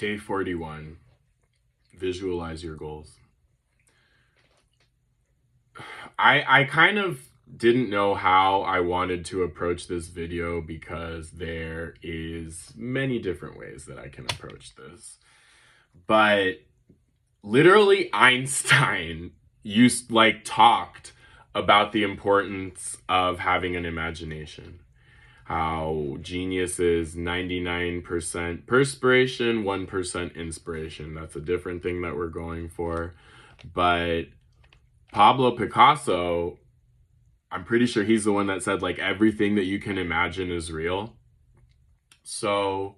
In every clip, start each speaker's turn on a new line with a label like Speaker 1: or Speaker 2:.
Speaker 1: Day 41, visualize your goals. I kind of didn't know how I wanted to approach this video because there is many different ways that I can approach this. But literally Einstein talked about the importance of having an imagination. How genius is 99% perspiration, 1% inspiration. That's a different thing that we're going for. But Pablo Picasso, I'm pretty sure he's the one that said, like, everything that you can imagine is real. So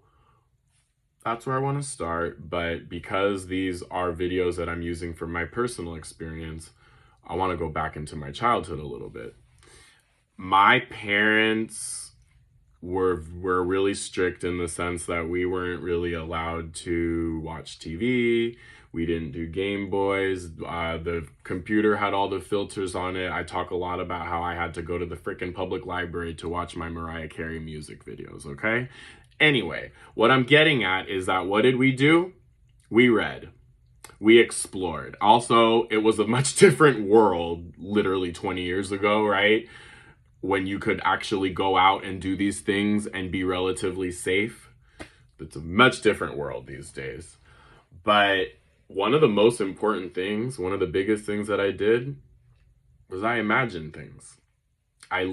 Speaker 1: that's where I want to start. But because these are videos that I'm using for my personal experience, I want to go back into my childhood a little bit. My parents were really strict in the sense that we weren't really allowed to watch TV. We didn't do Game Boys. The computer had all the filters on it. I talk a lot about how I had to go to the freaking public library to watch my Mariah Carey music videos, okay? Anyway, what I'm getting at is that what did we do? We read. We explored. Also, it was a much different world literally 20 years ago, right? When you could actually go out and do these things and be relatively safe. It's a much different world these days. But one of the most important things, one of the biggest things that I did was I imagined things. I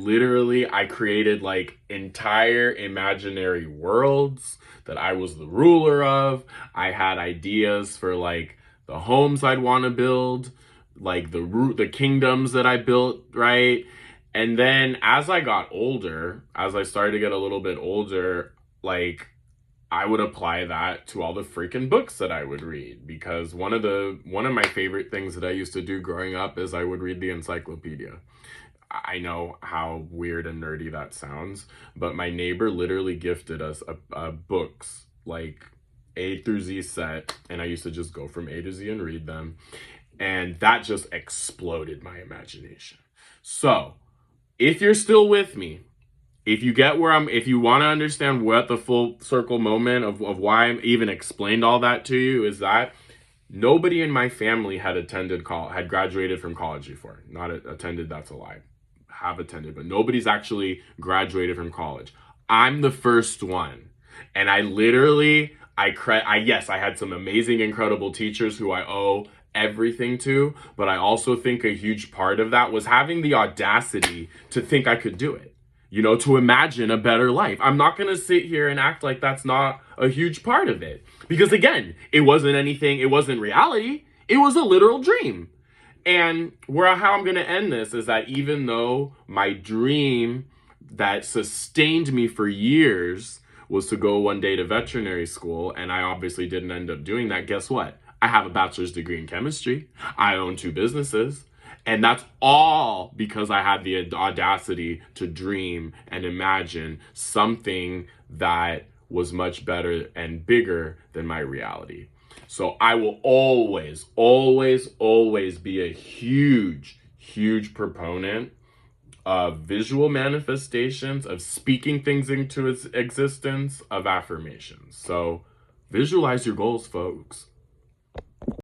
Speaker 1: created like entire imaginary worlds that I was the ruler of. I had ideas for like the homes I'd want to build, like the kingdoms that I built, right? And then as I got older, as I started to get a little bit older, like I would apply that to all the freaking books that I would read, because one of my favorite things that I used to do growing up is I would read the encyclopedia. I know how weird and nerdy that sounds, but my neighbor literally gifted us books like A through Z set, and I used to just go from A to Z and read them, and that just exploded my imagination. So if you're still with me, if you get if you want to understand what the full circle moment of why I even explained all that to you is that nobody in my family had graduated from college before. Not attended, that's a lie. Have attended, but nobody's actually graduated from college. I'm the first one. And I literally, yes, I had some amazing, incredible teachers who I owe everything to, but I also think a huge part of that was having the audacity to think I could do it, to imagine a better life. I'm not going to sit here and act like that's not a huge part of it, because again, it wasn't reality. It was a literal dream. And how I'm going to end this is that even though my dream that sustained me for years was to go one day to veterinary school, and I obviously didn't end up doing that, guess what? I have a bachelor's degree in chemistry. I own 2 businesses. And that's all because I had the audacity to dream and imagine something that was much better and bigger than my reality. So I will always, always, always be a huge, huge proponent of visual manifestations, of speaking things into its existence, of affirmations. So visualize your goals, folks.